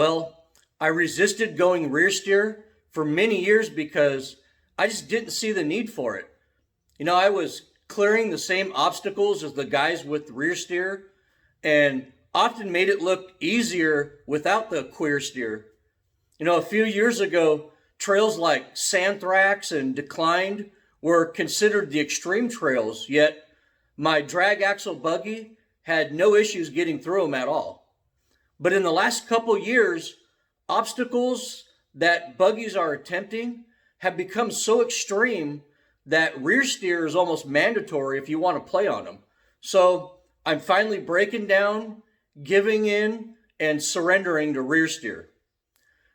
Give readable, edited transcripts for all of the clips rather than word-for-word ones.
Well, I resisted going rear steer for many years because I just didn't see the need for it. I was clearing the same obstacles as the guys with rear steer and often made it look easier without the queer steer. A few years ago, trails like Sandthrax and Declined were considered the extreme trails, yet my drag axle buggy had no issues getting through them at all. But in the last couple years, obstacles that buggies are attempting have become so extreme that rear steer is almost mandatory if you want to play on them. So I'm finally breaking down, giving in, and surrendering to rear steer.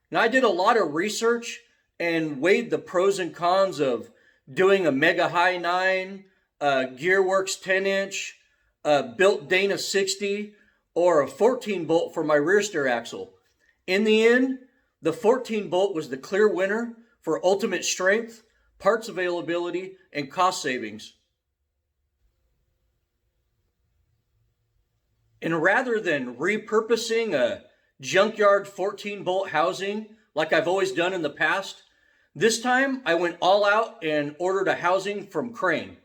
Now, I did a lot of research and weighed the pros and cons of doing a Mega High 9, Gearworks 10-inch, built Dana 60, or a 14 bolt for my rear steer axle. In the end, the 14 bolt was the clear winner for ultimate strength, parts availability, and cost savings. And rather than repurposing a junkyard 14 bolt housing like I've always done in the past, this time I went all out and ordered a housing from Crane.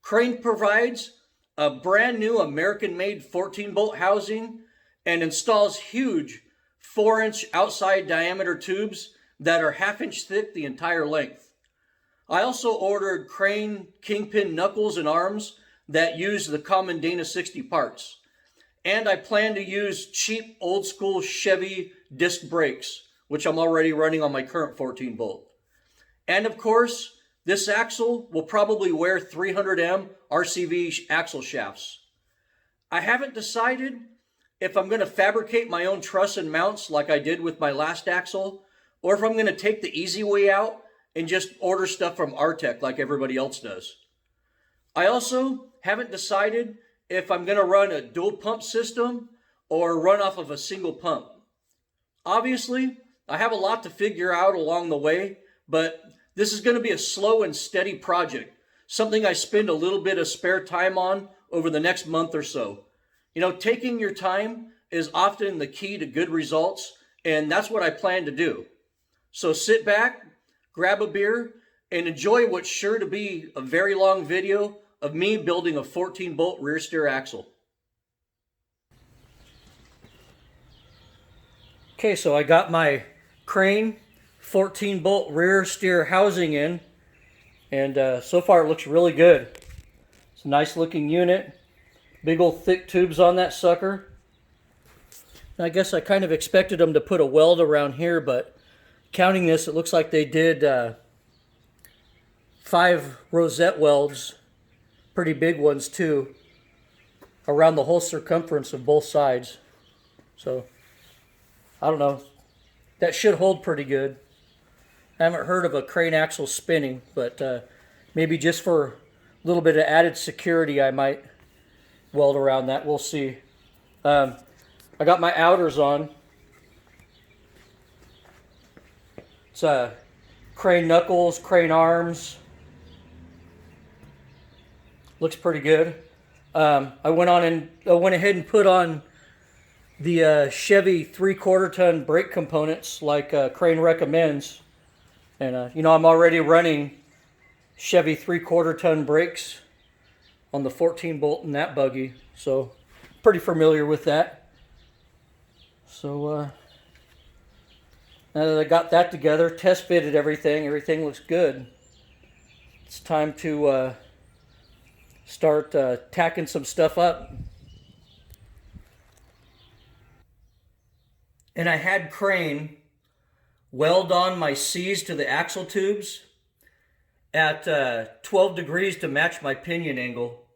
Crane provides a brand new American-made 14 bolt housing and installs huge 4-inch outside diameter tubes that are half-inch thick the entire length. I also ordered Crane Kingpin knuckles and arms that use the common Dana 60 parts. And I plan to use cheap old school Chevy disc brakes, which I'm already running on my current 14 bolt. And of course, this axle will probably wear 300M RCV axle shafts. I haven't decided if I'm going to fabricate my own truss and mounts like I did with my last axle, or if I'm going to take the easy way out and just order stuff from Artec like everybody else does. I also haven't decided if I'm going to run a dual pump system or run off of a single pump. Obviously, I have a lot to figure out along the way, but this is going to be a slow and steady project, something I spend a little bit of spare time on over the next month or so. Taking your time is often the key to good results, and that's what I plan to do. So sit back, grab a beer, and enjoy what's sure to be a very long video of me building a 14 bolt rear steer axle. Okay, so I got my Crane 14 bolt rear steer housing in, and so far it looks really good. It's a nice looking unit, big old thick tubes on that sucker. And I guess I kind of expected them to put a weld around here, but counting this, it looks like they did 5 rosette welds, pretty big ones too, around the whole circumference of both sides. So I don't know, that should hold pretty good. I haven't heard of a crane axle spinning, but maybe just for a little bit of added security I might weld around that. We'll see. I got my outers on. It's crane knuckles, crane arms. Looks pretty good. I went ahead and put on the Chevy 3/4 ton brake components like Crane recommends, and I'm already running Chevy 3/4 ton brakes on the 14 bolt in that buggy, so pretty familiar with that. So now that I got that together, test fitted everything looks good. It's time to start tacking some stuff up. And I had Crane weld on my C's to the axle tubes at 12 degrees to match my pinion angle.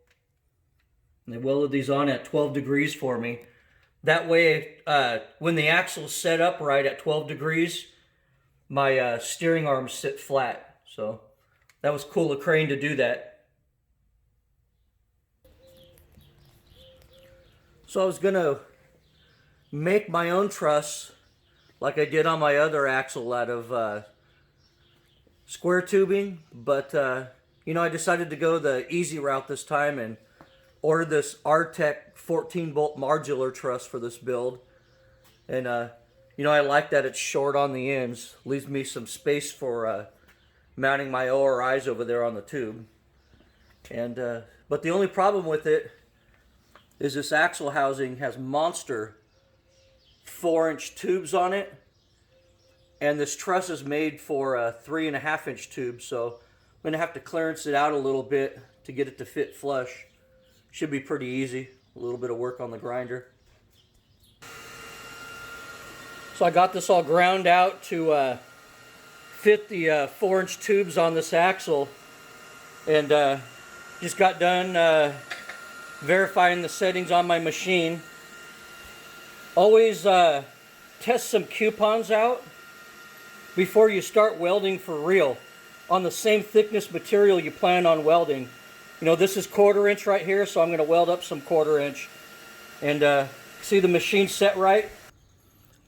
And they welded these on at 12 degrees for me. That way, when the axle's set up right at 12 degrees, my steering arms sit flat. So that was cool of Crane to do that. So I was going to make my own truss like I did on my other axle out of square tubing, but I decided to go the easy route this time and ordered this Artec 14 bolt modular truss for this build. And You know, I like that it's short on the ends. Leaves me some space for mounting my ORIs over there on the tube. And but the only problem with it is this axle housing has monster 4-inch tubes on it, and this truss is made for a 3.5-inch tube, so I'm going to have to clearance it out a little bit to get it to fit flush. Should be pretty easy. A little bit of work on the grinder. So I got this all ground out to fit the 4-inch tubes on this axle, and just got done verifying the settings on my machine. Always test some coupons out before you start welding for real on the same thickness material you plan on welding. You know, this is 1/4 inch right here, so I'm going to weld up some 1/4 inch. And see the machine set right?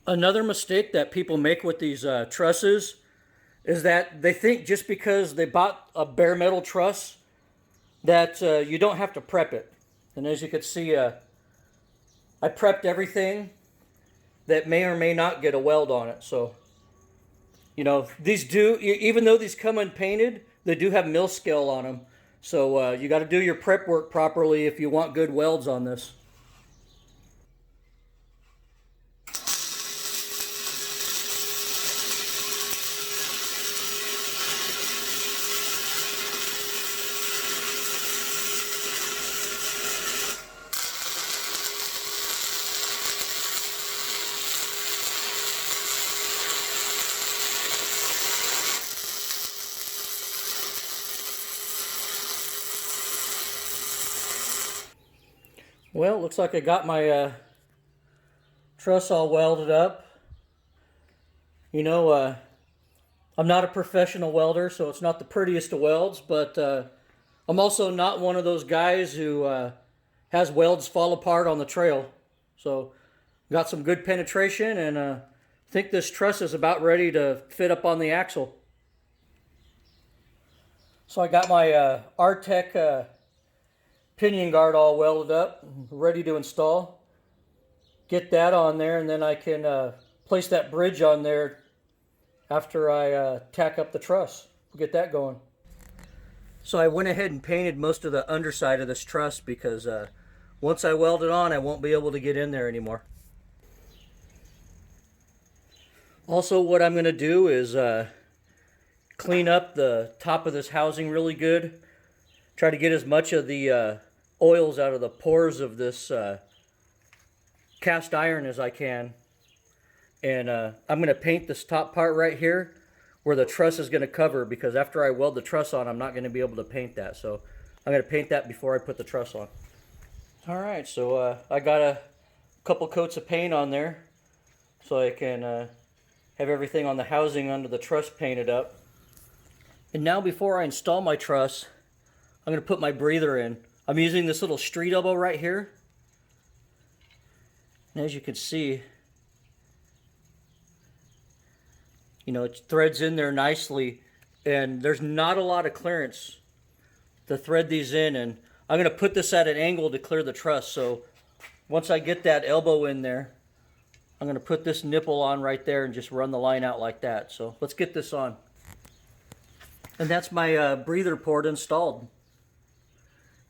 Another mistake that people make with these trusses is that they think just because they bought a bare metal truss that you don't have to prep it. And as you can see, I prepped everything that may or may not get a weld on it. So, you know, these do, even though these come unpainted, they do have mill scale on them. So you got to do your prep work properly if you want good welds on this. Well, looks like I got my truss all welded up. You know, I'm not a professional welder, so it's not the prettiest of welds, but I'm also not one of those guys who has welds fall apart on the trail. So, got some good penetration, and I think this truss is about ready to fit up on the axle. So I got my Artec pinion guard all welded up, ready to install. Get that on there, and then I can place that bridge on there after I tack up the truss. We'll get that going. So I went ahead and painted most of the underside of this truss because once I weld it on, I won't be able to get in there anymore. Also, what I'm going to do is clean up the top of this housing really good. Try to get as much of the oils out of the pores of this cast iron as I can. And I'm going to paint this top part right here where the truss is going to cover, because after I weld the truss on, I'm not going to be able to paint that. So I'm going to paint that before I put the truss on. Alright, so I got a couple coats of paint on there so I can have everything on the housing under the truss painted up. And now before I install my truss, I'm going to put my breather in. I'm using this little street elbow right here. And as you can see, you know, it threads in there nicely, and there's not a lot of clearance to thread these in. And I'm going to put this at an angle to clear the truss. So once I get that elbow in there, I'm going to put this nipple on right there and just run the line out like that. So let's get this on. And that's my breather port installed.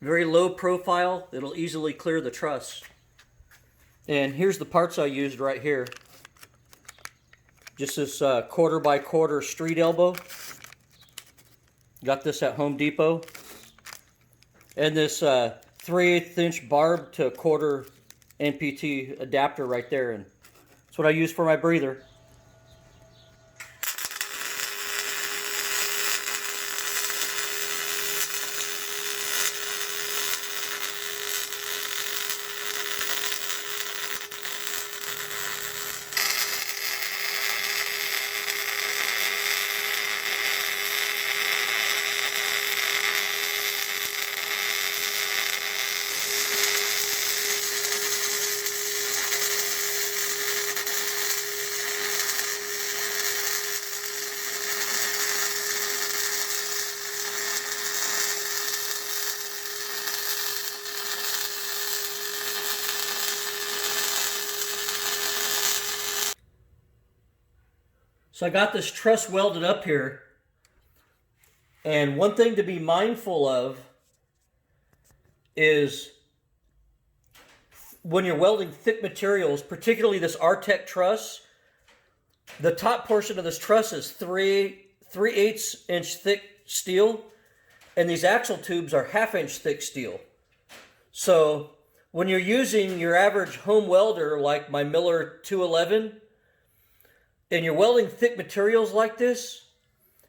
Very low profile, it'll easily clear the truss. And here's the parts I used right here. Just this 1/4 by 1/4 street elbow. Got this at Home Depot. And this 3/8 inch barb to 1/4 NPT adapter right there. And that's what I use for my breather. So I got this truss welded up here. And one thing to be mindful of is when you're welding thick materials, particularly this Artec truss, the top portion of this truss is 3/8 inch thick steel, and these axle tubes are 1/2 inch thick steel. So when you're using your average home welder like my Miller 211, and you're welding thick materials like this,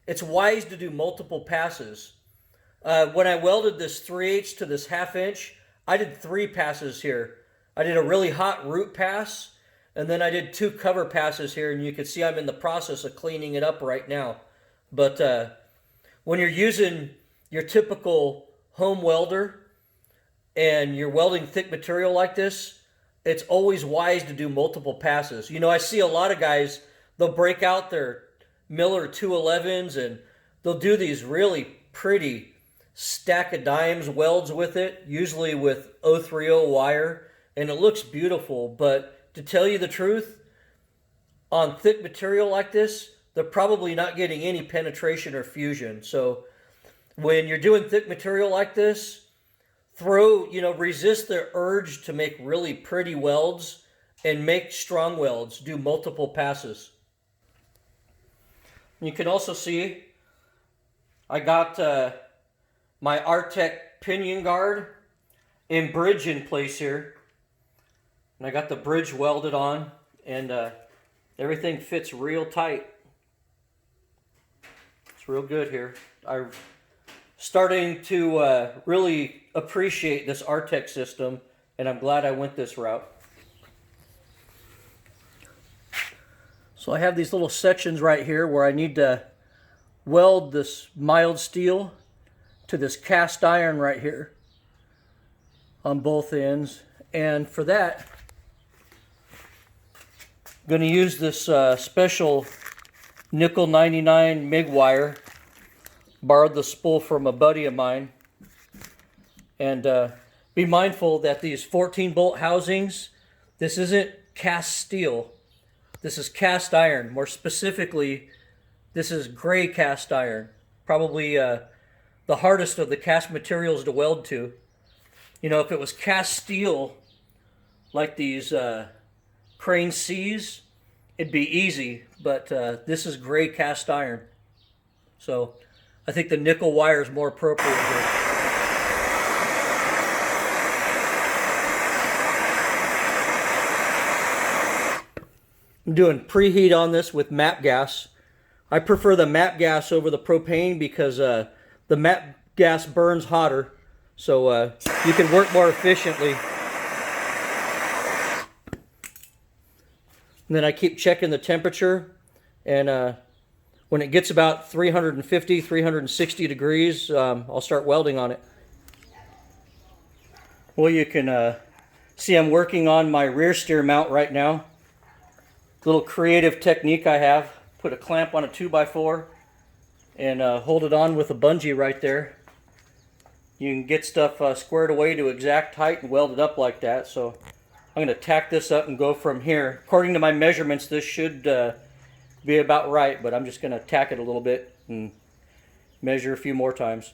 it's wise to do multiple passes. When I welded this 3/8 to this 1/2 inch, I did 3 passes here. I did a really hot root pass, and then I did 2 cover passes here, and you can see I'm in the process of cleaning it up right now. But when you're using your typical home welder and you're welding thick material like this, it's always wise to do multiple passes. You know, I see a lot of guys, they'll break out their Miller 211s and they'll do these really pretty stack of dimes welds with it, usually with 030 wire, and it looks beautiful. But to tell you the truth, on thick material like this, they're probably not getting any penetration or fusion. So when you're doing thick material like this, resist the urge to make really pretty welds and make strong welds. Do multiple passes. You can also see I got my Artec pinion guard and bridge in place here. And I got the bridge welded on, and everything fits real tight. It's real good here. I'm starting to really appreciate this Artec system, and I'm glad I went this route. So I have these little sections right here where I need to weld this mild steel to this cast iron right here on both ends. And for that, I'm going to use this special nickel 99 MIG wire. Borrowed the spool from a buddy of mine. And be mindful that these 14 bolt housings, this isn't cast steel. This is cast iron. More specifically, this is gray cast iron. Probably the hardest of the cast materials to weld to. You know, if it was cast steel, like these Crane C's, it'd be easy. But this is gray cast iron. So I think the nickel wire is more appropriate here. I'm doing preheat on this with MAP gas. I prefer the MAP gas over the propane because the MAP gas burns hotter, so you can work more efficiently. And then I keep checking the temperature, and when it gets about 350, 360 degrees, I'll start welding on it. Well, you can see I'm working on my rear steer mount right now. Little creative technique I have. Put a clamp on a 2x4 and hold it on with a bungee right there. You can get stuff squared away to exact height and weld it up like that. So I'm going to tack this up and go from here. According to my measurements, this should be about right, but I'm just going to tack it a little bit and measure a few more times.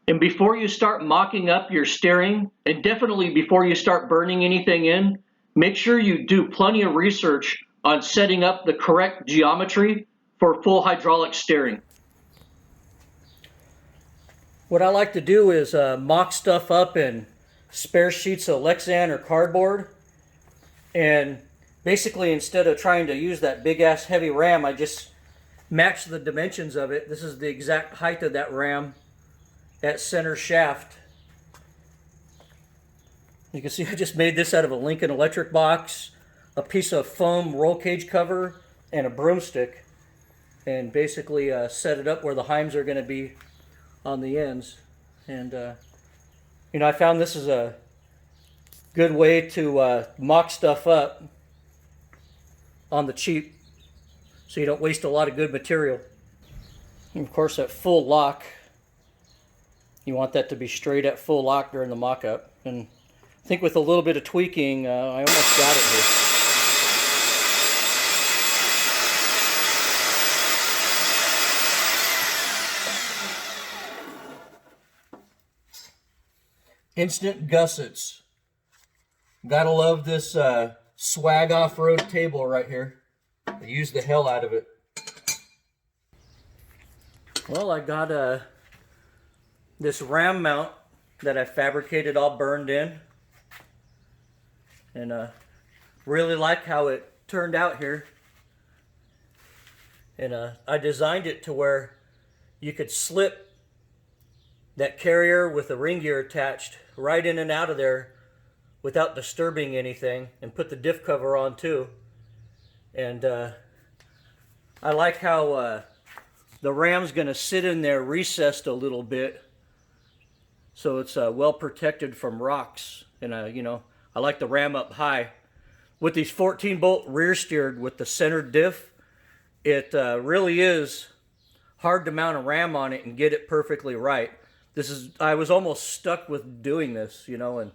And before you start mocking up your steering, and definitely before you start burning anything in, make sure you do plenty of research on setting up the correct geometry for full hydraulic steering. What I like to do is mock stuff up in spare sheets of Lexan or cardboard, and basically instead of trying to use that big ass heavy ram, I just match the dimensions of it. This is the exact height of that ram at center shaft. You can see I just made this out of a Lincoln electric box, a piece of foam roll cage cover, and a broomstick, and basically set it up where the heims are going to be on the ends. And you know, I found this is a good way to mock stuff up on the cheap, so you don't waste a lot of good material. And of course, at full lock, you want that to be straight at full lock during the mock-up. And I think with a little bit of tweaking, I almost got it here. instant gussets. Gotta love this swag off-road table right here. I use the hell out of it. Well, I got this ram mount that I fabricated all burned in. And really like how it turned out here. And I designed it to where you could slip that carrier with the ring gear attached right in and out of there without disturbing anything, and put the diff cover on too. And I like how the ram's going to sit in there recessed a little bit, so it's well protected from rocks. And you know, I like the ram up high. With these 14-bolt rear steered with the centered diff, it really is hard to mount a ram on it and get it perfectly right. I was almost stuck with doing this, you know, and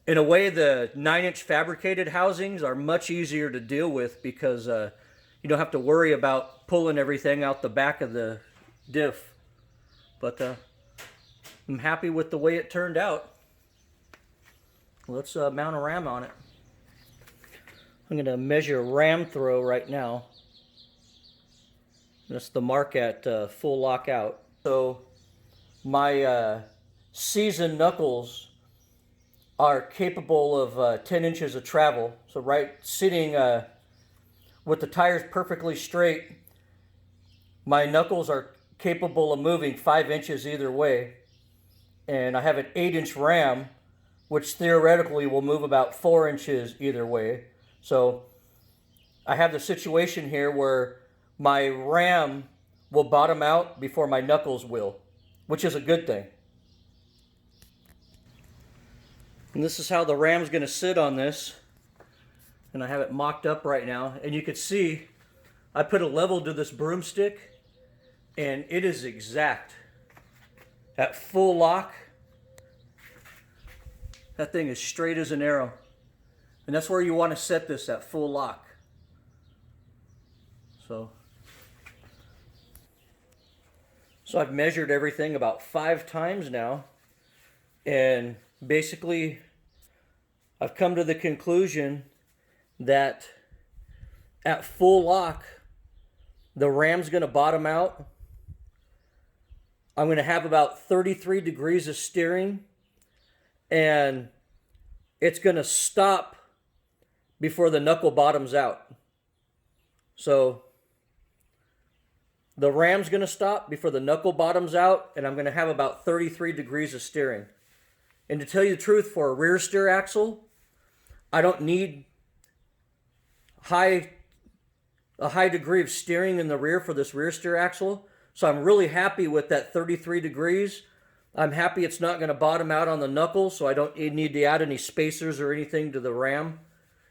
in a way the 9-inch fabricated housings are much easier to deal with because you don't have to worry about pulling everything out the back of the diff. But I'm happy with the way it turned out. Let's mount a ram on it. I'm going to measure ram throw right now. That's the mark at full lockout. So my seasoned knuckles are capable of 10 inches of travel. So sitting with the tires perfectly straight, my knuckles are capable of moving 5 inches either way. And I have an 8-inch ram, which theoretically will move about 4 inches either way. So I have the situation here where my ram will bottom out before my knuckles will, which is a good thing. And this is how the ram's going to sit on this. And I have it mocked up right now. And you can see I put a level to this broomstick, and it is exact. At full lock, that thing is straight as an arrow. And that's where you want to set this, at full lock. So I've measured everything about 5 times now. And basically, I've come to the conclusion that at full lock, the ram's going to bottom out. I'm going to have about 33 degrees of steering, and it's going to stop before the knuckle bottoms out. So the ram's going to stop before the knuckle bottoms out, and I'm going to have about 33 degrees of steering. And to tell you the truth, for a rear steer axle, I don't need a high degree of steering in the rear for this rear steer axle. So I'm really happy with that 33 degrees. I'm happy it's not going to bottom out on the knuckle, so I don't need to add any spacers or anything to the ram,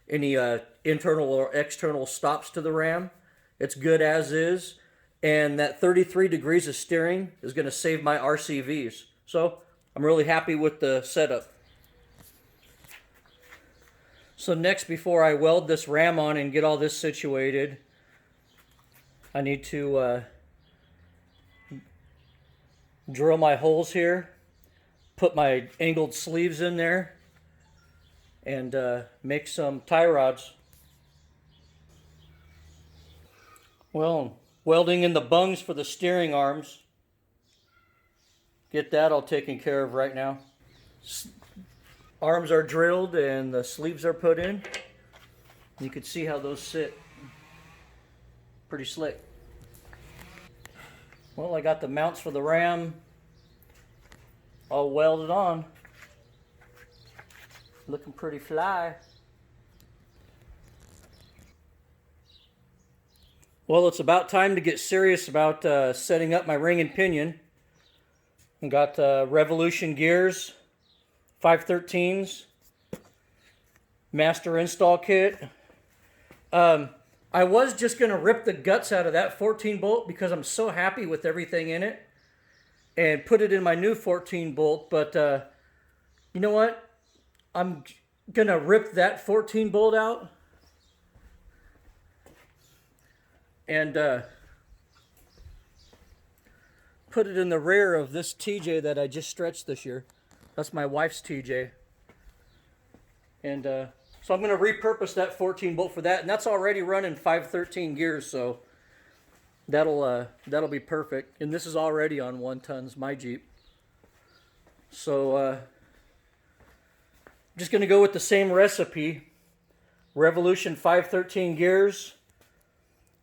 any internal or external stops to the ram. It's good as is. And that 33 degrees of steering is going to save my RCVs. So I'm really happy with the setup. So next, before I weld this ram on and get all this situated, I need to drill my holes here, put my angled sleeves in there, and make some tie rods. Well, welding in the bungs for the steering arms. Get that all taken care of right now. Arms are drilled and the sleeves are put in. You can see how those sit. Pretty slick. Well, I got the mounts for the ram all welded on. Looking pretty fly. Well, it's about time to get serious about setting up my ring and pinion. I got Revolution gears, 513s, master install kit. I was just going to rip the guts out of that 14 bolt because I'm so happy with everything in it and put it in my new 14 bolt. But you know what? I'm going to rip that 14 bolt out and put it in the rear of this TJ that I just stretched this year. That's my wife's TJ. And so I'm going to repurpose that 14 bolt for that, and that's already running 513 gears, so that'll be perfect. And this is already on 1 tons, my Jeep. So just going to go with the same recipe. Revolution 513 gears,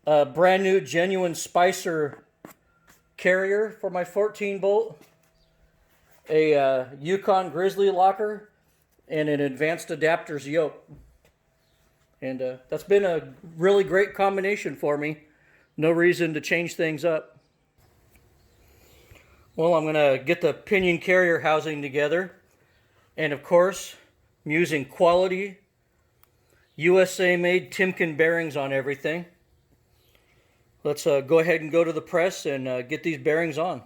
brand new genuine Spicer carrier for my 14 bolt, a Yukon Grizzly locker, and an advanced adapters yoke. And that's been a really great combination for me. No reason to change things up. Well, I'm going to get the pinion carrier housing together. And of course, I'm using quality USA made Timken bearings on everything. Let's go ahead and go to the press and get these bearings on.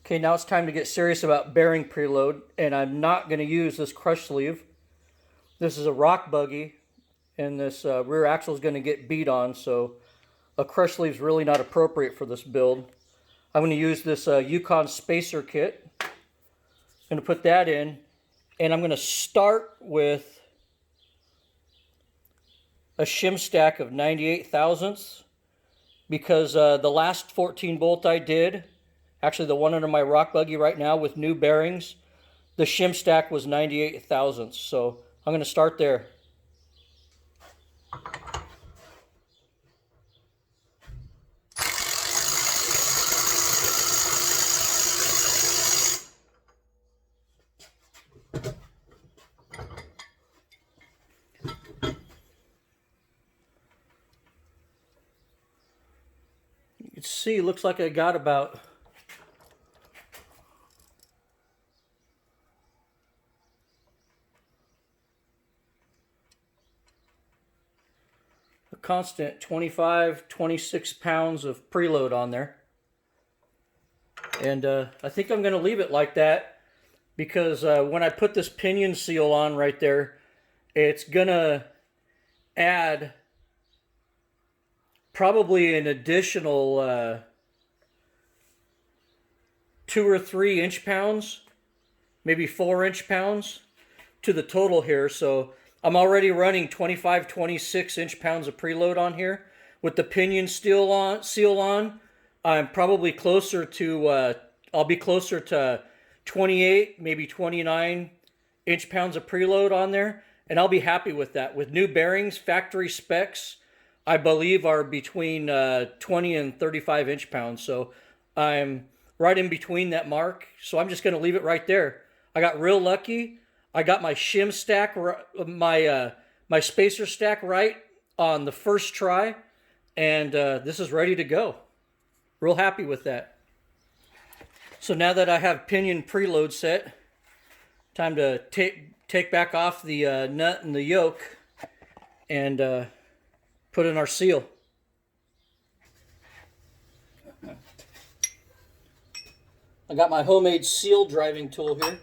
Okay, now it's time to get serious about bearing preload, and I'm not going to use this crush sleeve. This is a rock buggy, and this rear axle is going to get beat on, so a crush sleeve is really not appropriate for this build. I'm going to use this Yukon spacer kit. I'm going to put that in, and I'm going to start with a shim stack of 98 thousandths, because the last 14 bolt I did, actually the one under my rock buggy right now with new bearings, the shim stack was 98 thousandths. So I'm going to start there. You can see, looks like I got about constant 25, 26 pounds of preload on there. And I think I'm going to leave it like that, because when I put this pinion seal on right there, it's going to add probably an additional 2 or 3 inch-pounds, maybe 4 inch-pounds to the total here. So I'm already running 25, 26 inch-pounds of preload on here. With the pinion seal on, I'm probably closer to, I'll be closer to 28, maybe 29 inch-pounds of preload on there. And I'll be happy with that. With new bearings, factory specs, I believe are between 20 and 35 inch-pounds. So I'm right in between that mark. So I'm just going to leave it right there. I got real lucky. I got my shim stack, my spacer stack right on the first try, and this is ready to go. Real happy with that. So now that I have pinion preload set, time to take back off the nut and the yoke and put in our seal. I got my homemade seal driving tool here.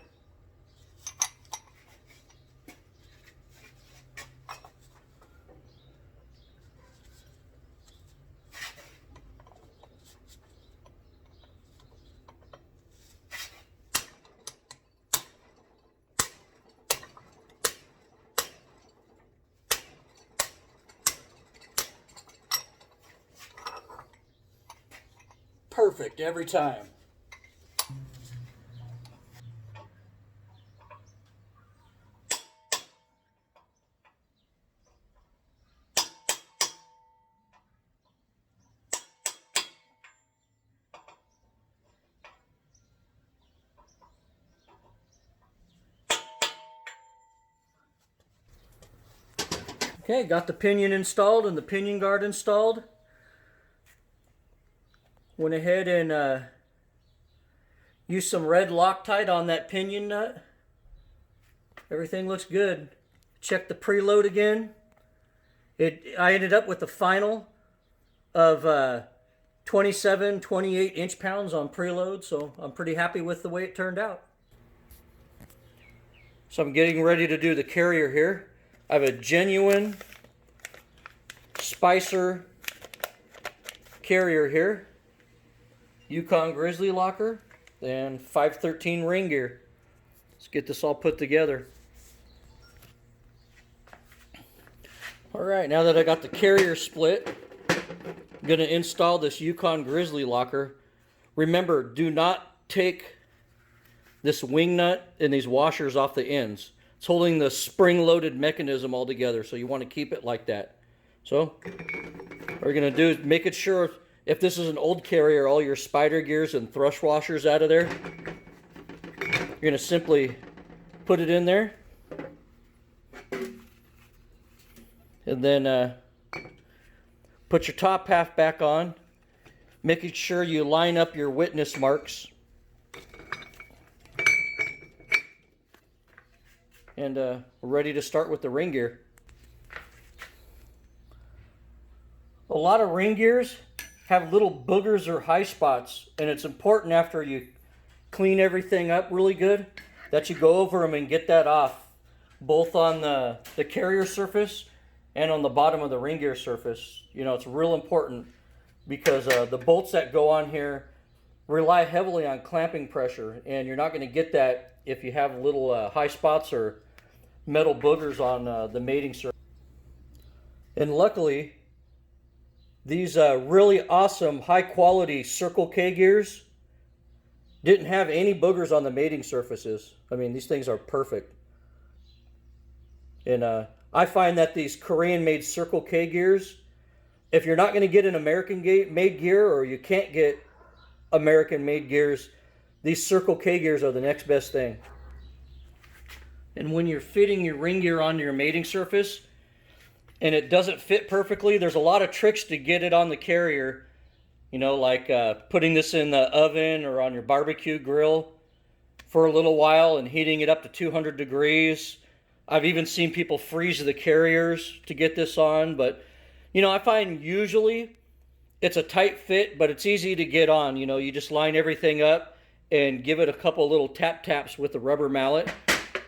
Perfect every time. Okay, got the pinion installed and the pinion guard installed. Went ahead and used some red Loctite on that pinion nut. Everything looks good. Check the preload again. I ended up with a final of 27, 28 inch-pounds on preload, so I'm pretty happy with the way it turned out. So I'm getting ready to do the carrier here. I have a genuine Spicer carrier here, Yukon Grizzly locker, and 513 ring gear. Let's get this all put together. Alright, now that I got the carrier split, I'm going to install this Yukon Grizzly locker. Remember, do not take this wing nut and these washers off the ends. It's holding the spring-loaded mechanism all together, so you want to keep it like that. So, what we're going to do is make it sure, if this is an old carrier, all your spider gears and thrush washers out of there. You're going to simply put it in there. And then put your top half back on, making sure you line up your witness marks. And we're ready to start with the ring gear. A lot of ring gears have little boogers or high spots, and it's important after you clean everything up really good that you go over them and get that off, both on the carrier surface and on the bottom of the ring gear surface. You know, it's real important because the bolts that go on here rely heavily on clamping pressure, and you're not going to get that if you have little high spots or metal boogers on the mating surface. And luckily, these really awesome high quality Circle K gears didn't have any boogers on the mating surfaces. I mean, these things are perfect. And I find that these Korean made Circle K gears, if you're not going to get an American made gear, or you can't get American made gears, these Circle K gears are the next best thing. And when you're fitting your ring gear onto your mating surface and it doesn't fit perfectly, there's a lot of tricks to get it on the carrier. You know, like putting this in the oven or on your barbecue grill for a little while and heating it up to 200 degrees. I've even seen people freeze the carriers to get this on. But, you know, I find usually it's a tight fit, but it's easy to get on. You know, you just line everything up and give it a couple little taps with the rubber mallet.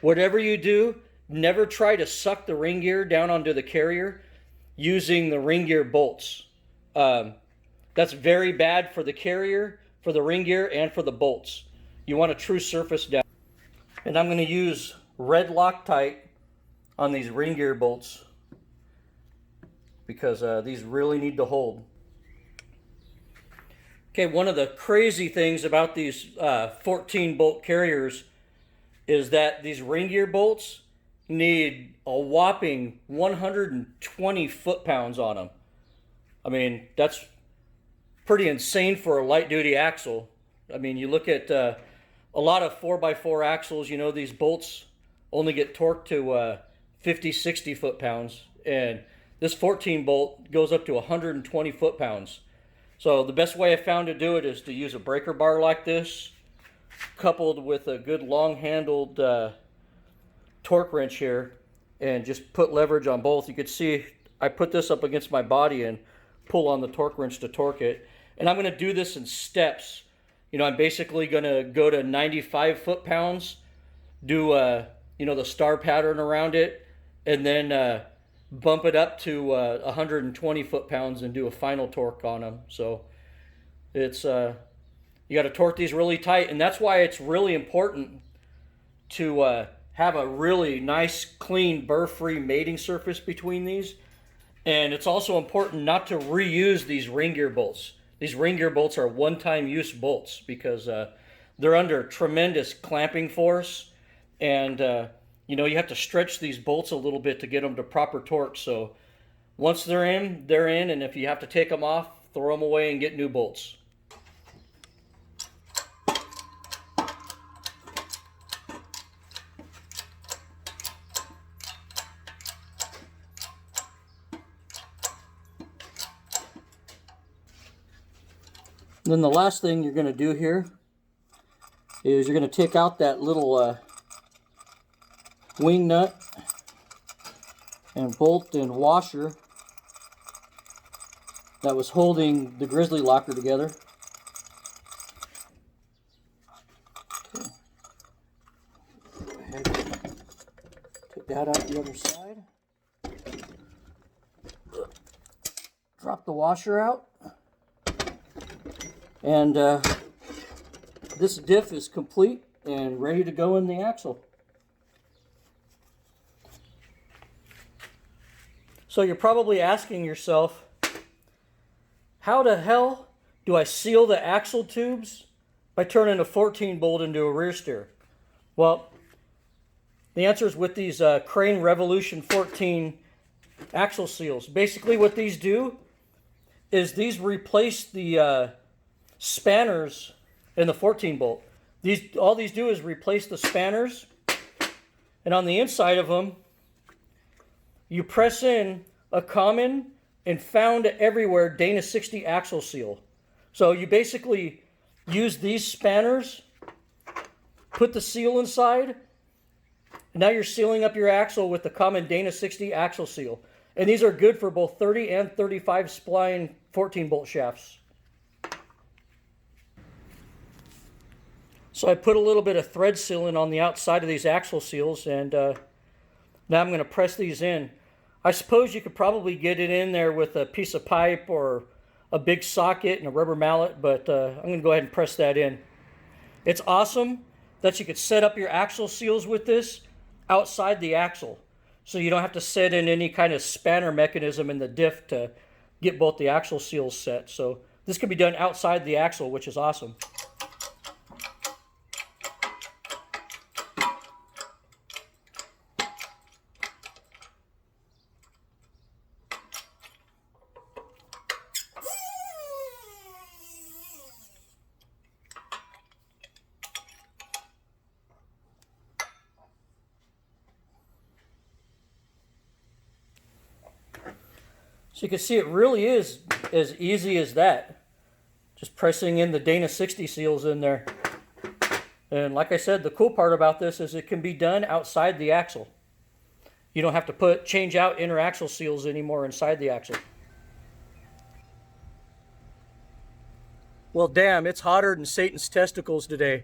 Whatever you do, never try to suck the ring gear down onto the carrier using the ring gear bolts. That's very bad for the carrier, for the ring gear, and for the bolts. You want a true surface down. And I'm going to use red Loctite on these ring gear bolts because these really need to hold. Okay, one of the crazy things about these 14 bolt carriers is that these ring gear bolts need a whopping 120 foot-pounds on them. I mean, that's pretty insane for a light-duty axle. I mean, you look at a lot of 4x4 axles, you know, these bolts only get torqued to 50, 60 foot-pounds, and this 14 bolt goes up to 120 foot-pounds. So the best way I found to do it is to use a breaker bar like this, coupled with a good long-handled torque wrench here, and just put leverage on both. You can see I put this up against my body and pull on the torque wrench to torque it. And I'm going to do this in steps. You know, I'm basically going to go to 95 foot-pounds, do you know, the star pattern around it, and then bump it up to 120 foot-pounds and do a final torque on them. So it's you got to torque these really tight, and that's why it's really important to have a really nice, clean, burr-free mating surface between these. And it's also important not to reuse these ring gear bolts. These ring gear bolts are one-time use bolts because they're under tremendous clamping force, and you know, you have to stretch these bolts a little bit to get them to proper torque. So once they're in, and if you have to take them off, throw them away and get new bolts. Then the last thing you're going to do here is you're going to take out that little wing nut and bolt and washer that was holding the grizzly locker together. Okay. Go ahead. Take that out the other side. Drop the washer out. And this diff is complete and ready to go in the axle. So you're probably asking yourself, how the hell do I seal the axle tubes by turning a 14 bolt into a rear steer? Well, the answer is with these Crane Revolution 14 axle seals. Basically what these do is these replace the spanners in the 14 bolt. All these do is replace the spanners, and on the inside of them you press in a common and found everywhere Dana 60 axle seal. So you basically use these spanners, put the seal inside, and now you're sealing up your axle with the common Dana 60 axle seal. And these are good for both 30 and 35 spline 14 bolt shafts. So I put a little bit of thread sealant on the outside of these axle seals, and now I'm going to press these in. I suppose you could probably get it in there with a piece of pipe or a big socket and a rubber mallet, but I'm going to go ahead and press that in. It's awesome that you could set up your axle seals with this outside the axle, so you don't have to set in any kind of spanner mechanism in the diff to get both the axle seals set. So this can be done outside the axle, which is awesome. So you can see it really is as easy as that. Just pressing in the Dana 60 seals in there. And like I said, the cool part about this is it can be done outside the axle. You don't have to change out inner axle seals anymore inside the axle. Well, damn, it's hotter than Satan's testicles today.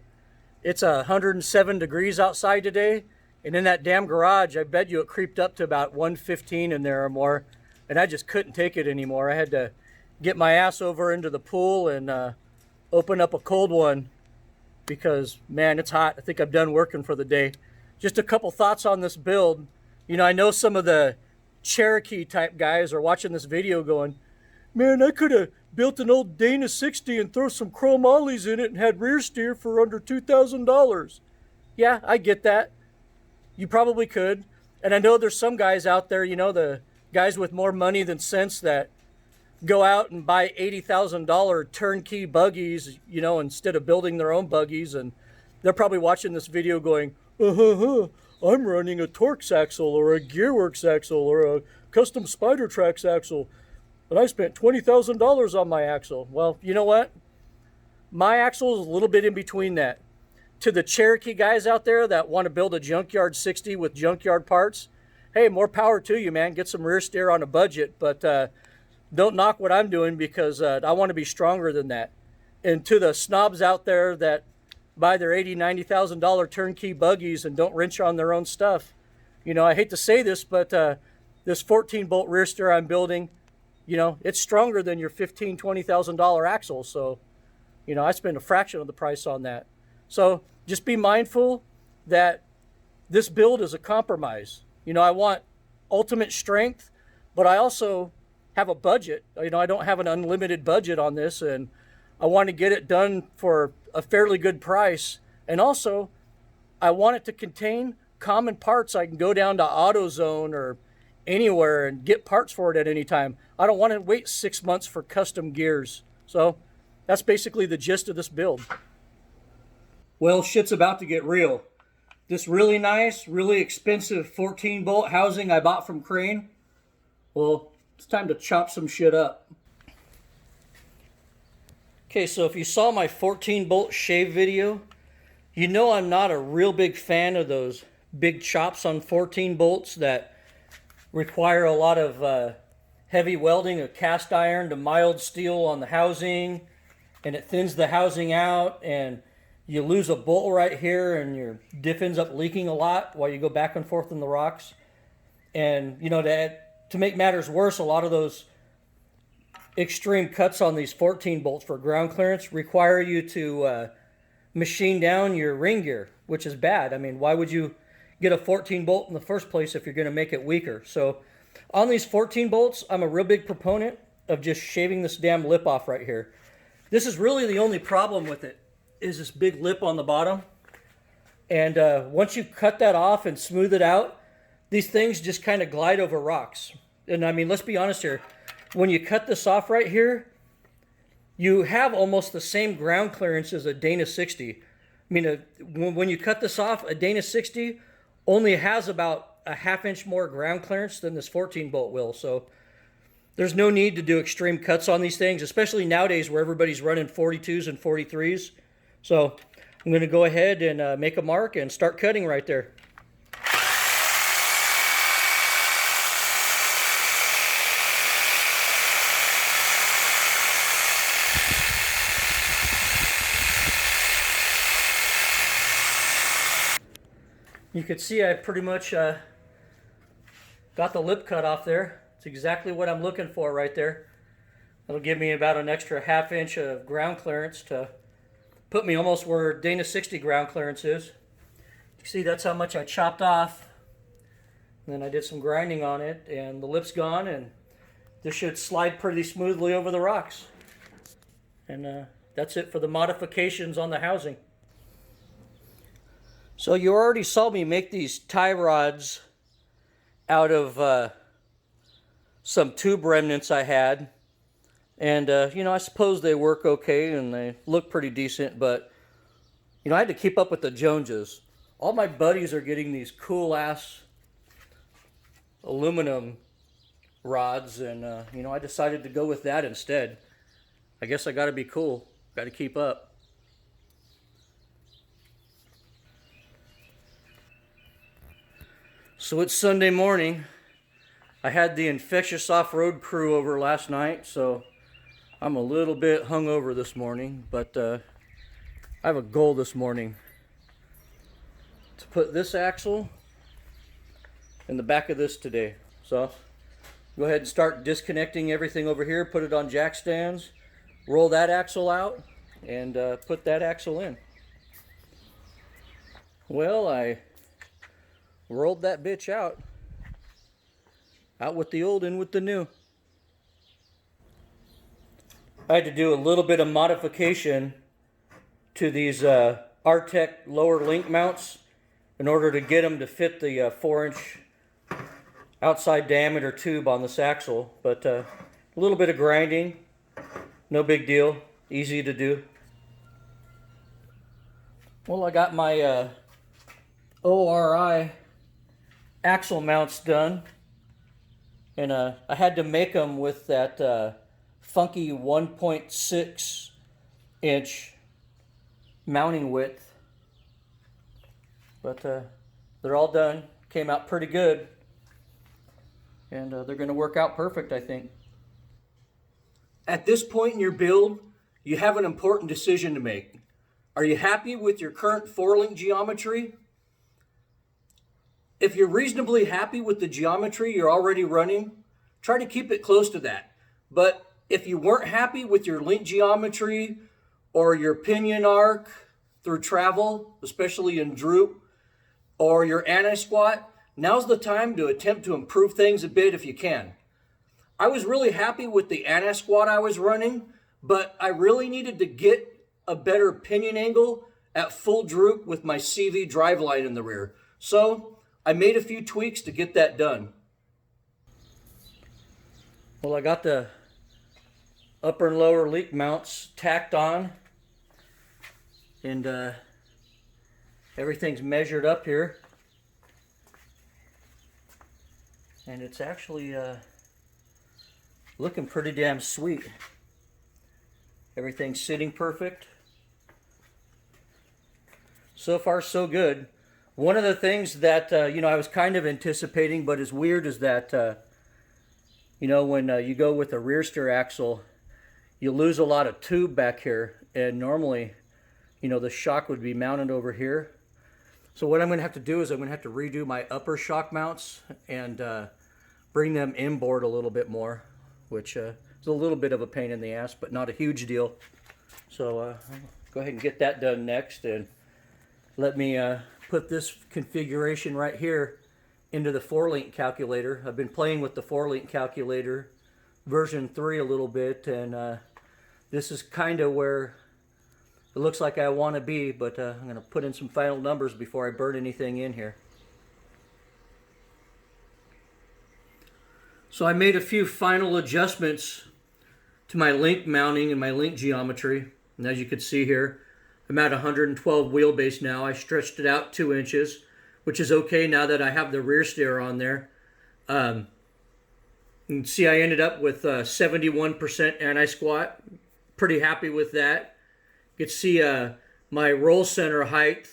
It's 107 degrees outside today, and in that damn garage, I bet you it creeped up to about 115 in there or more. And I just couldn't take it anymore. I had to get my ass over into the pool and open up a cold one because, man, it's hot. I think I'm done working for the day. Just a couple thoughts on this build. You know, I know some of the Cherokee type guys are watching this video going, man, I could have built an old Dana 60 and throw some chrome ollies in it and had rear steer for under $2,000. Yeah, I get that. You probably could. And I know there's some guys out there, you know, the guys with more money than sense that go out and buy $80,000 turnkey buggies, you know, instead of building their own buggies. And they're probably watching this video going, I'm running a Torx axle or a Gearworks axle or a custom Spider Trax axle, and I spent $20,000 on my axle. Well, you know what? My axle is a little bit in between that. To the Cherokee guys out there that want to build a junkyard 60 with junkyard parts, hey, more power to you, man. Get some rear steer on a budget, but don't knock what I'm doing because I want to be stronger than that. And to the snobs out there that buy their $80,000, $90,000 turnkey buggies and don't wrench on their own stuff, you know, I hate to say this, but this 14-bolt rear steer I'm building, you know, it's stronger than your $15,000, $20,000 axle. So, you know, I spend a fraction of the price on that. So just be mindful that this build is a compromise. You know, I want ultimate strength, but I also have a budget. You know, I don't have an unlimited budget on this, and I want to get it done for a fairly good price. And also, I want it to contain common parts. I can go down to AutoZone or anywhere and get parts for it at any time. I don't want to wait 6 months for custom gears. So that's basically the gist of this build. Well, shit's about to get real. This really nice, really expensive 14-bolt housing I bought from Crane, well, it's time to chop some shit up. Okay, so if you saw my 14 bolt shave video, you know I'm not a real big fan of those big chops on 14 bolts that require a lot of heavy welding of cast iron to mild steel on the housing, and it thins the housing out, and you lose a bolt right here and your diff ends up leaking a lot while you go back and forth in the rocks. And you know, to make matters worse, a lot of those extreme cuts on these 14 bolts for ground clearance require you to machine down your ring gear, which is bad. I mean, why would you get a 14 bolt in the first place if you're going to make it weaker? So on these 14 bolts, I'm a real big proponent of just shaving this damn lip off right here. This is really the only problem with it, is this big lip on the bottom. And once you cut that off and smooth it out, these things just kind of glide over rocks. And I mean, let's be honest here. When you cut this off right here, you have almost the same ground clearance as a Dana 60. I mean, when you cut this off, a Dana 60 only has about a ½ inch more ground clearance than this 14 bolt will. So there's no need to do extreme cuts on these things, especially nowadays where everybody's running 42s and 43s. So I'm going to go ahead and make a mark and start cutting right there. You can see I pretty much got the lip cut off there. It's exactly what I'm looking for right there. It'll give me about an extra ½ inch of ground clearance to put me almost where Dana 60 ground clearance is. You see, that's how much I chopped off. And then I did some grinding on it, and the lip's gone, and this should slide pretty smoothly over the rocks. And that's it for the modifications on the housing. So you already saw me make these tie rods out of some tube remnants I had. And, you know, I suppose they work okay and they look pretty decent, but, you know, I had to keep up with the Joneses. All my buddies are getting these cool-ass aluminum rods, and, you know, I decided to go with that instead. I guess I got to be cool. Got to keep up. So it's Sunday morning. I had the infectious off-road crew over last night, so I'm a little bit hungover this morning, but I have a goal this morning to put this axle in the back of this today. So go ahead and start disconnecting everything over here, put it on jack stands, roll that axle out, and put that axle in. Well, I rolled that bitch out with the old, in with the new. I had to do a little bit of modification to these Artec lower link mounts in order to get them to fit the 4-inch outside diameter tube on this axle, but a little bit of grinding, no big deal, easy to do. Well, I got my ORI axle mounts done, and I had to make them with that funky 1.6 inch mounting width, but they're all done. Came out pretty good, and they're going to work out perfect, I think. At this point in your build, you have an important decision to make. Are you happy with your current 4-link geometry? If you're reasonably happy with the geometry you're already running, try to keep it close to that. But if you weren't happy with your link geometry or your pinion arc through travel, especially in droop, or your anti-squat, now's the time to attempt to improve things a bit if you can. I was really happy with the anti-squat I was running, but I really needed to get a better pinion angle at full droop with my CV driveline in the rear. So I made a few tweaks to get that done. Well, I got the upper and lower link mounts tacked on, and everything's measured up here, and it's actually looking pretty damn sweet. Everything's sitting perfect. So far, so good. One of the things that, I was kind of anticipating, but is weird, is that, when you go with a rear steer axle, you lose a lot of tube back here. And normally, the shock would be mounted over here. So what I'm going to have to do is I'm going to have to redo my upper shock mounts and bring them inboard a little bit more, which is a little bit of a pain in the ass, but not a huge deal. So I'll go ahead and get that done next, and let me put this configuration right here into the 4-link calculator. I've been playing with the 4-link calculator version 3 a little bit, and this is kind of where it looks like I want to be, but I'm going to put in some final numbers before I burn anything in here. So I made a few final adjustments to my link mounting and my link geometry. And as you can see here, I'm at 112 wheelbase now. I stretched it out 2 inches, which is okay now that I have the rear steer on there. You can see I ended up with 71% anti-squat. Pretty happy with that. You can see my roll center height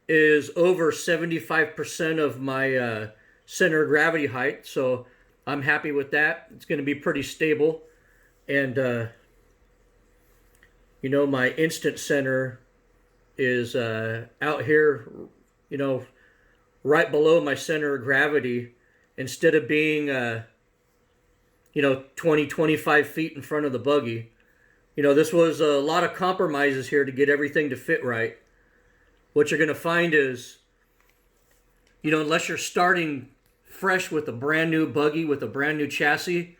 is over 75% of my center of gravity height, so I'm happy with that. It's going to be pretty stable. And my instant center is out here, right below my center of gravity, instead of being 20-25 feet in front of the buggy. This was a lot of compromises here to get everything to fit right. What you're going to find is, unless you're starting fresh with a brand new buggy with a brand new chassis,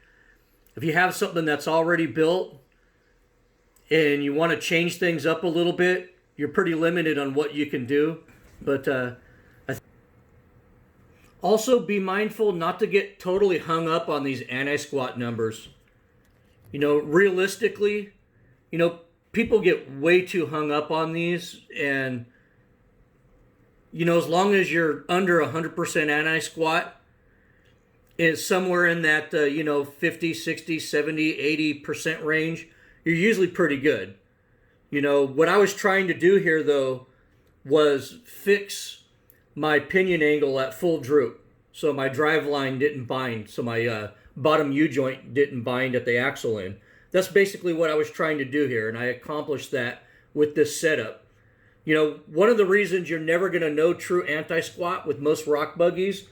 if you have something that's already built and you want to change things up a little bit, you're pretty limited on what you can do. But also be mindful not to get totally hung up on these anti-squat numbers. Realistically, people get way too hung up on these, and as long as you're under 100% anti-squat, it's somewhere in that 50, 60, 70, 80% range, you're usually pretty good. What I was trying to do here, though, was fix my pinion angle at full droop, so my drive line didn't bind, so my bottom U-joint didn't bind at the axle end. That's basically what I was trying to do here, and I accomplished that with this setup. One of the reasons you're never going to know true anti-squat with most rock buggies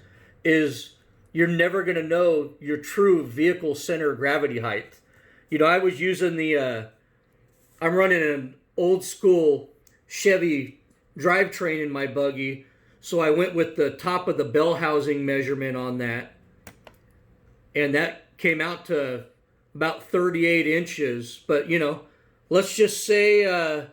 is you're never going to know your true vehicle center of gravity height. I was using I'm running an old school Chevy drivetrain in my buggy, so I went with the top of the bell housing measurement on that, and that came out to about 38 inches. But, let's just say, I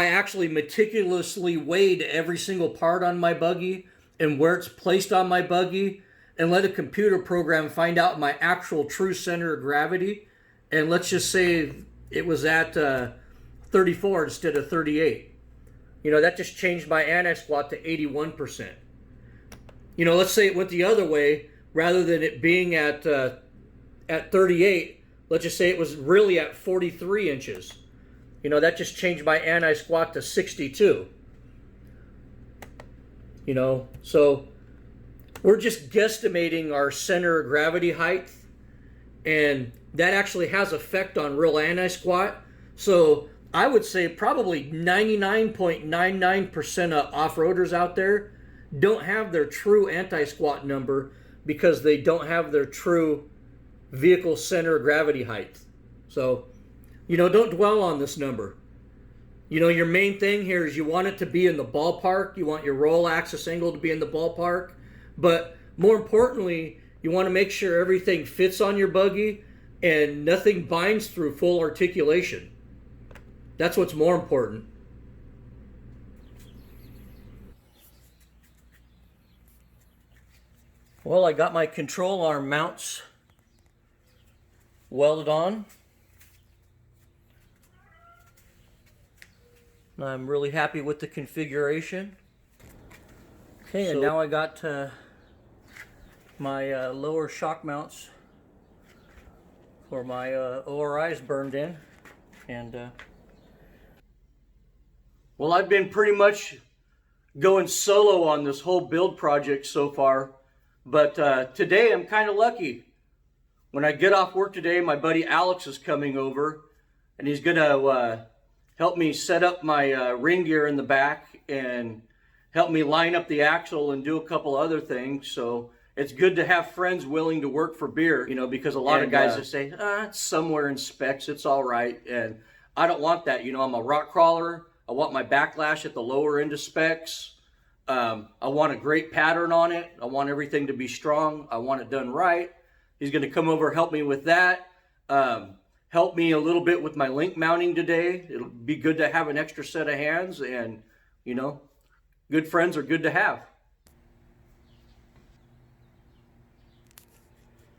actually meticulously weighed every single part on my buggy and where it's placed on my buggy, and let a computer program find out my actual true center of gravity. And let's just say it was at 34 instead of 38. That just changed my anti-squat to 81%. Let's say it went the other way. Rather than it being at 38, let's just say it was really at 43 inches. That just changed my anti-squat to 62. So we're just guesstimating our center of gravity height, and that actually has effect on real anti-squat. So I would say probably 99.99% of off-roaders out there don't have their true anti-squat number because they don't have their true vehicle center of gravity height. So, don't dwell on this number. Your main thing here is you want it to be in the ballpark. You want your roll axis angle to be in the ballpark. But more importantly, you want to make sure everything fits on your buggy and nothing binds through full articulation. That's what's more important. Well, I got my control arm mounts welded on. I'm really happy with the configuration. Okay, and now I got my lower shock mounts for my ORIs burned in. And well, I've been pretty much going solo on this whole build project so far, but today I'm kind of lucky. When I get off work today, my buddy Alex is coming over, and he's gonna help me set up my ring gear in the back and help me line up the axle and do a couple other things. So it's good to have friends willing to work for beer, you know, because a lot of guys just say, it's somewhere in specs, it's all right. And I don't want that. You know, I'm a rock crawler. I want my backlash at the lower end of specs. I want a great pattern on it. I want everything to be strong. I want it done right. He's going to come over, help me with that. Help me a little bit with my link mounting today. It'll be good to have an extra set of hands, and, you know, good friends are good to have.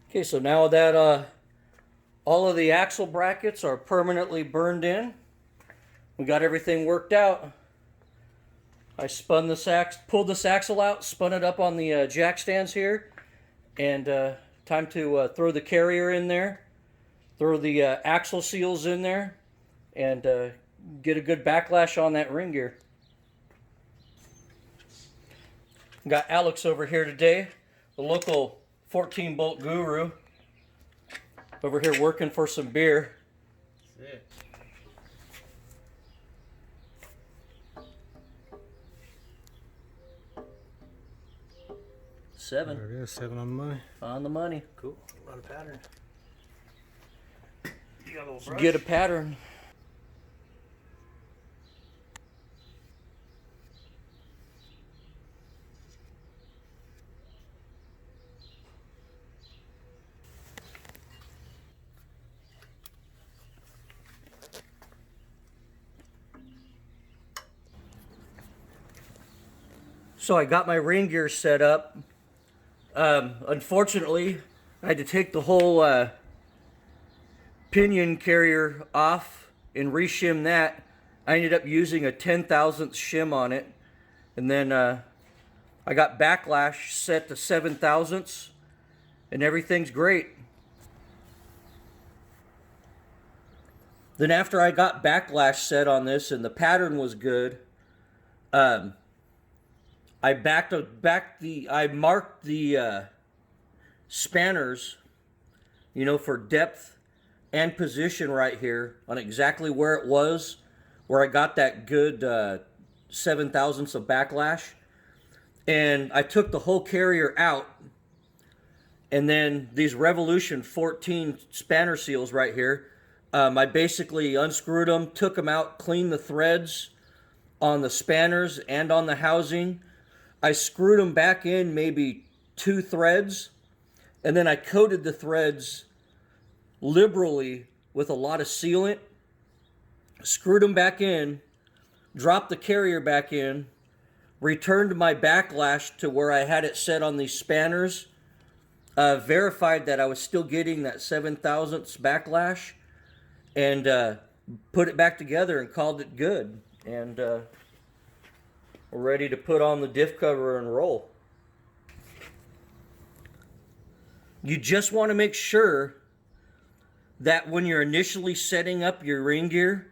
Okay, so now that all of the axle brackets are permanently burned in, we got everything worked out. I spun this pulled this axle out, spun it up on the jack stands here, and time to throw the carrier in there, throw the axle seals in there, and get a good backlash on that ring gear. Got Alex over here today, the local 14-bolt guru, over here working for some beer. That's it. Seven. There it is, 7 on the money. On the money. Cool. A lot of pattern. You got a little brush? Get a pattern. So I got my ring gear set up. Unfortunately, I had to take the whole pinion carrier off and reshim that. I ended up using a 10,000th shim on it. And then I got backlash set to 7,000ths, and everything's great. Then after I got backlash set on this and the pattern was good, I marked the spanners, you know, for depth and position right here on exactly where it was, where I got that good 7,000ths of backlash. And I took the whole carrier out, and then these Revolution 14 spanner seals right here, I basically unscrewed them, took them out, cleaned the threads on the spanners and on the housing. I screwed them back in maybe 2 threads, and then I coated the threads liberally with a lot of sealant, screwed them back in, dropped the carrier back in, returned my backlash to where I had it set on these spanners, verified that I was still getting that 7,000ths backlash, and put it back together and called it good. And we're ready to put on the diff cover and roll. You just want to make sure that when you're initially setting up your ring gear,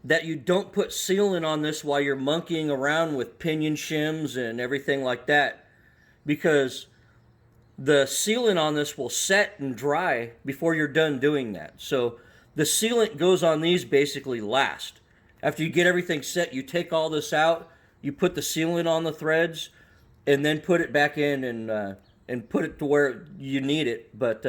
that you don't put sealant on this while you're monkeying around with pinion shims and everything like that, because the sealant on this will set and dry before you're done doing that. So the sealant goes on these basically last. After you get everything set, you take all this out, you put the sealant on the threads, and then put it back in and put it to where you need it. But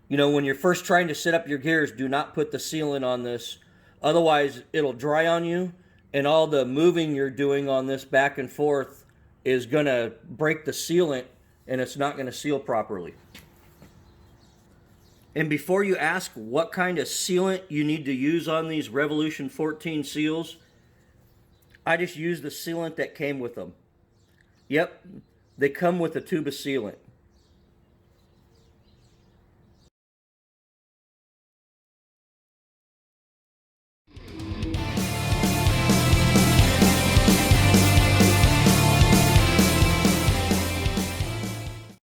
you know, when you're first trying to set up your gears, do not put the sealant on this. Otherwise, it'll dry on you, and all the moving you're doing on this back and forth is going to break the sealant, and it's not going to seal properly. And before you ask what kind of sealant you need to use on these Revolution 14 seals, I just used the sealant that came with them. Yep, they come with a tube of sealant.